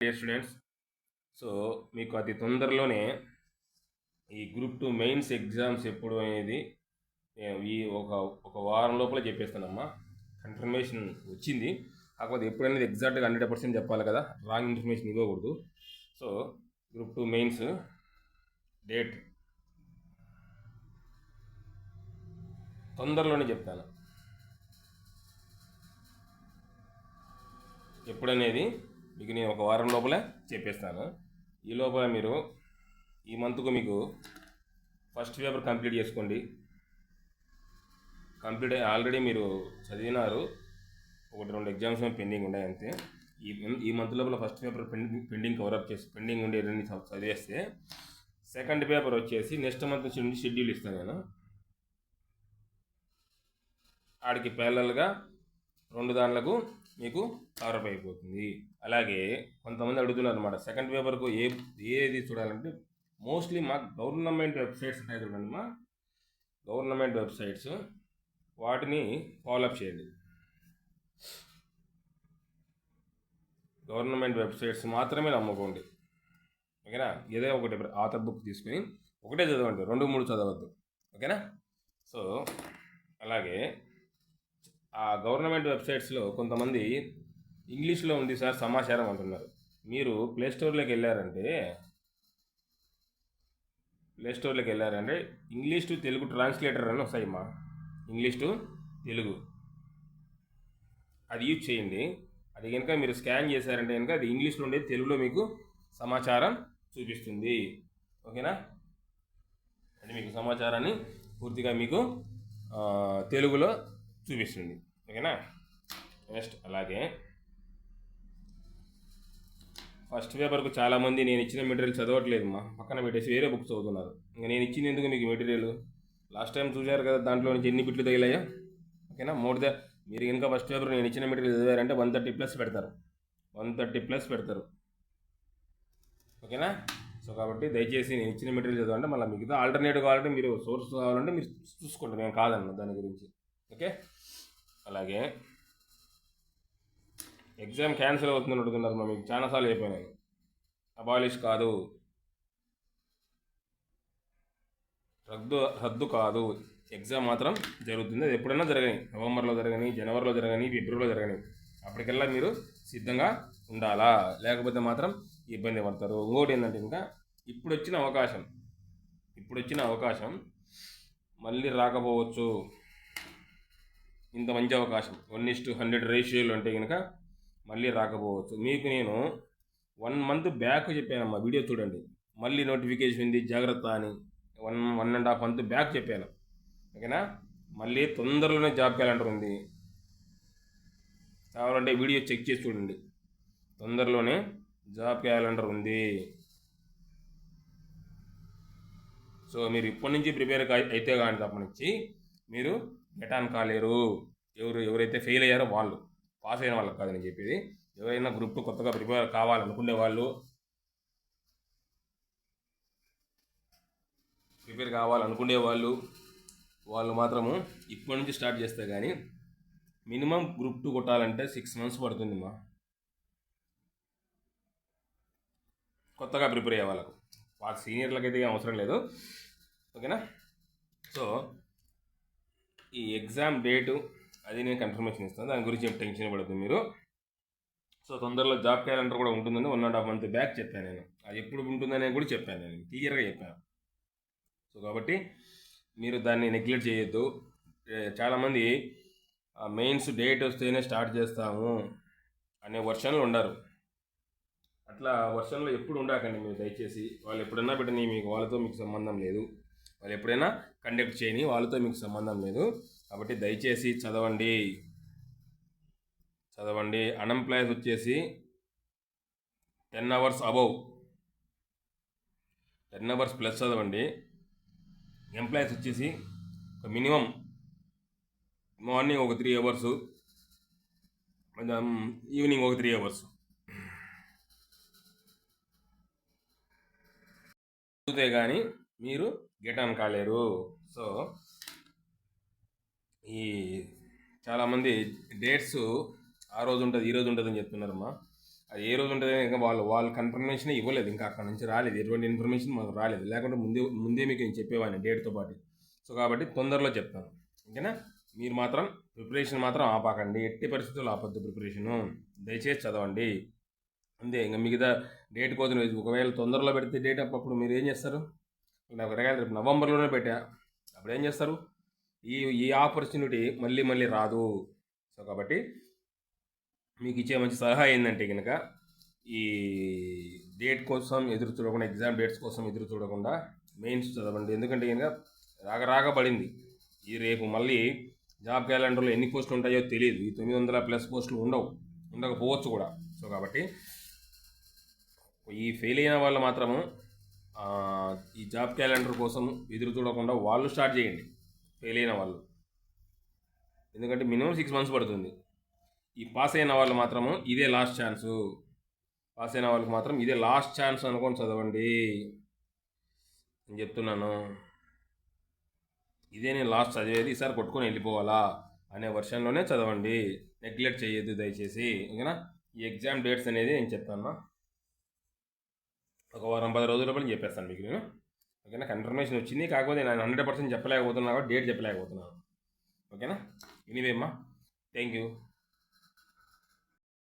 Dear students, so మీకు అతి తొందరలోనే ఈ గ్రూప్ 2 మెయిన్స్ ఎగ్జామ్స్ ఎప్పుడు అనేది ఈ ఒక ఒక వారం లోపల చెప్పేస్తానమ్మా. కన్ఫర్మేషన్ వచ్చింది, కాకపోతే ఎప్పుడనేది ఎగ్జాక్ట్గా 100% చెప్పాలి కదా, రాంగ్ ఇన్ఫర్మేషన్ ఇవ్వకూడదు. సో గ్రూప్ 2 మెయిన్స్ డేట్ తొందరలోనే చెప్తాను. ఎప్పుడనేది మీకు నేను ఒక వారం లోపల చెప్పేస్తాను. ఈ లోపల మీరు ఈ మంత్కు మీకు ఫస్ట్ పేపర్ కంప్లీట్ చేసుకోండి. ఆల్రెడీ మీరు చదివినారు, 1-2 ఎగ్జామ్స్ పెండింగ్ ఉన్నాయి అంతే. ఈ మంత్ లోపల ఫస్ట్ పేపర్ పెండింగ్ కవరప్ చేసి పెండింగ్ ఉండేవన్నీ చదివేస్తే సెకండ్ పేపర్ వచ్చేసి నెక్స్ట్ మంత్ నుంచి షెడ్యూల్ ఇస్తాను నేను. ఆడికి ప్యారలల్గా 2 దాంట్లకు మీకు కవరప్ అయిపోతుంది. అలాగే కొంతమంది అడుగుతున్నారు అనమాట, సెకండ్ పేపర్కు ఏది చూడాలంటే మోస్ట్లీ మా గవర్నమెంట్ వెబ్సైట్స్ ఉంటాయి చూడండి, మా గవర్నమెంట్ వెబ్సైట్స్, వాటిని ఫాలోఅప్ చేయండి. గవర్నమెంట్ వెబ్సైట్స్ మాత్రమే నమ్ముకోండి, ఓకేనా? ఏదో ఒకటి ఆథర్ బుక్ తీసుకుని ఒకటే చదవండి, 2-3 చదవద్దు, ఓకేనా? సో అలాగే ఆ గవర్నమెంట్ వెబ్సైట్స్లో కొంతమంది ఇంగ్లీష్లో ఉంది సార్ సమాచారం అంటున్నారు. మీరు ప్లేస్టోర్లోకి వెళ్ళారంటే ఇంగ్లీష్ టు తెలుగు ట్రాన్స్లేటర్ అని వస్తాయమ్మా. ఇంగ్లీష్ టు తెలుగు అది యూజ్ చేయండి. అది కనుక మీరు స్కాన్ చేశారంటే కనుక అది ఇంగ్లీష్లో ఉండేది తెలుగులో మీకు సమాచారం చూపిస్తుంది, ఓకేనా? అది మీకు సమాచారాన్ని పూర్తిగా మీకు తెలుగులో చూపిస్తుంది, ఓకేనా? నెక్స్ట్ అలాగే ఫస్ట్ పేపర్కు చాలామంది నేను ఇచ్చిన మెటీరియల్ చదవట్లేదు మా, పక్కన పెట్టేసి వేరే బుక్ చదువుతున్నారు. ఇంకా నేను ఇచ్చింది ఎందుకు మీకు మెటీరియల్? లాస్ట్ టైం చూశారు కదా, దాంట్లో నుంచి ఎన్ని బిట్లు తగిలాయో, ఓకేనా? మీరు ఇంకా ఫస్ట్ పేపర్ నేను ఇచ్చిన మెటీరియల్ చదివారంటే 130+ పెడతారు, 130+ పెడతారు, ఓకేనా? సో కాబట్టి దయచేసి నేను ఇచ్చిన మెటీరియల్ చదవండి. మళ్ళీ మిగతా ఆల్టర్నేటివ్ కావాలంటే మీరు సోర్స్ కావాలంటే మీరు చూసుకోండి, నేను కాదన్న దాని గురించి, ఓకే? అలాగే ఎగ్జామ్ క్యాన్సిల్ అవుతుందని అడుగుతున్నారు మా, మీకు చాలాసార్లు అయిపోయినాయి. అబాలిష్ కాదు, రద్దు కాదు, ఎగ్జామ్ మాత్రం జరుగుతుంది. అది ఎప్పుడైనా జరగని, నవంబర్లో జరగని, జనవరిలో జరగని, ఫిబ్రవరిలో జరగని, అప్పటికెల్లా మీరు సిద్ధంగా ఉండాలా, లేకపోతే మాత్రం ఇబ్బంది పడతారు. ఇంకోటి ఏంటంటే ఇంకా ఇప్పుడు వచ్చిన అవకాశం మళ్ళీ రాకపోవచ్చు. ఇంత మంచి అవకాశం 1:100 రేషియోలు అంటే కనుక మళ్ళీ రాకపోవచ్చు. మీకు నేను 1 మంత్ బ్యాక్ చెప్పానమ్మా, వీడియో చూడండి, మళ్ళీ నోటిఫికేషన్ ఉంది జాగ్రత్త అని. 1.5 మంత్ బ్యాక్ చెప్పాను, ఓకేనా? మళ్ళీ తొందరలోనే జాబ్ క్యాలెండర్ ఉంది, కావాలంటే వీడియో చెక్ చేసి చూడండి. తొందరలోనే జాబ్ క్యాలెండర్ ఉంది. సో మీరు ఇప్పటి నుంచి ప్రిపేర్ అయితే కానీ తప్పనిచ్చి మీరు గెట్ ఆన్ కాలేరు. ఎవరైతే ఫెయిల్ అయ్యారో వాళ్ళు, పాస్ అయిన వాళ్ళకి కాదని చెప్పేది. ఎవరైనా గ్రూప్ 2 కొత్తగా ప్రిపేర్ కావాలనుకునే వాళ్ళు, వాళ్ళు మాత్రము ఇప్పటి నుంచి స్టార్ట్ చేస్తే కానీ మినిమం గ్రూప్ 2 కొట్టాలంటే 6 months పడుతుంది మా, కొత్తగా ప్రిపేర్ అయ్యే వాళ్ళకు. సీనియర్లకు అయితే అవసరం లేదు, ఓకేనా? సో ఈ ఎగ్జామ్ డేటు అది నేను కన్ఫర్మేషన్ ఇస్తాను, దాని గురించి ఏం టెన్షన్ పడుతుంది మీరు. సో తొందరలో జాబ్ క్యాలెండర్ కూడా ఉంటుందని 1.5 month బ్యాక్ చెప్పాను నేను. అది ఎప్పుడు ఉంటుందని కూడా చెప్పాను, నేను క్లియర్గా చెప్పాను. సో కాబట్టి మీరు దాన్ని నెగ్లెక్ట్ చేయొద్దు. చాలామంది మెయిన్స్ డేట్ వస్తేనే స్టార్ట్ చేస్తాము అనే వర్షన్లు ఉండరు. అట్లా వర్షన్లో ఎప్పుడు ఉండకండి మీరు దయచేసి. వాళ్ళు ఎప్పుడైనా పెట్టని, వాళ్ళతో మీకు సంబంధం లేదు. వాళ్ళు ఎప్పుడైనా కండక్ట్ చేయని, వాళ్ళతో మీకు సంబంధం లేదు. కాబట్టి దయచేసి చదవండి. అన్ఎంప్లాయ్స్ వచ్చేసి 10 hours అబౌవ్, 10 hours ప్లస్ చదవండి. ఎంప్లాయీస్ వచ్చేసి మినిమం మార్నింగ్ ఒక 3 hours, ఈవినింగ్ ఒక 3 hours చదివితే కానీ మీరు గెట్ ఆన్ కాలేరు. సో ఈ చాలామంది డేట్స్ ఆ రోజు ఉంటుంది ఈ రోజు ఉంటుంది అని చెప్తున్నారమ్మా. అది ఏ రోజు ఉంటుంది ఇంకా వాళ్ళు కన్ఫర్మేషన్ ఇవ్వలేదు, ఇంకా అక్కడ నుంచి రాలేదు, ఎటువంటి ఇన్ఫర్మేషన్ మాకు రాలేదు, లేకుంటే ముందే మీకు నేను చెప్పేవాడిని డేట్తో పాటు. సో కాబట్టి తొందరలో చెప్తాను, ఓకేనా. మీరు మాత్రం ప్రిపరేషన్ మాత్రం ఆపాకండి, ఎట్టి పరిస్థితుల్లో ఆపొద్దు ప్రిపరేషను, దయచేసి చదవండి అంతే. ఇంకా మిగతా డేట్ కోసం ఒకవేళ తొందరలో పెడితే డేట్ అప్పుడు మీరు ఏం చేస్తారు? నాకు రేపు నవంబర్లోనే పెట్టా, అప్పుడు ఏం చేస్తారు? ఈ ఆపర్చునిటీ మళ్ళీ మళ్ళీ రాదు. సో కాబట్టి మీకు ఇచ్చే మంచి సలహా ఏంటంటే కనుక ఈ డేట్ కోసం ఎదురు చూడకుండా, ఎగ్జామ్ డేట్స్ కోసం ఎదురు చూడకుండా మెయిన్స్ చదవండి. ఎందుకంటే కనుక రాగా పడింది. ఈ రేపు మళ్ళీ జాబ్ క్యాలెండర్లో ఎన్ని పోస్టులు ఉంటాయో తెలియదు, ఈ 900+ పోస్టులు ఉండకపోవచ్చు కూడా. సో కాబట్టి ఈ ఫెయిల్ అయిన వాళ్ళు మాత్రము ఈ జాబ్ క్యాలెండర్ కోసం ఎదురు చూడకుండా వాళ్ళు స్టార్ట్ చేయండి, ఫెయిల్ అయిన వాళ్ళు. ఎందుకంటే మినిమం 6 months పడుతుంది. ఈ పాస్ అయిన వాళ్ళు మాత్రము ఇదే లాస్ట్ ఛాన్సు, పాస్ అయిన వాళ్ళకి మాత్రం ఇదే లాస్ట్ ఛాన్స్ అనుకొని చదవండి. నేను చెప్తున్నాను, ఇదే నేను లాస్ట్ చదివేది, ఈసారి కొట్టుకొని వెళ్ళిపోవాలా అనే వర్షన్లోనే చదవండి, నెగ్లెక్ట్ చేయొద్దు దయచేసి, ఓకేనా. ఈ ఎగ్జామ్ డేట్స్ అనేది నేను చెప్తాను, ఒక వారం 10 రోజుల లోపల చెప్పేస్తాను మీకు నేను, ఓకేనా. కన్ఫర్మేషన్ వచ్చింది, కాకపోతే నేను 100% చెప్పలేకపోతున్నాను, డేట్ చెప్పలేకపోతున్నాను, ఓకేనా. ఎనీవే అమ్మా, థ్యాంక్ యూ.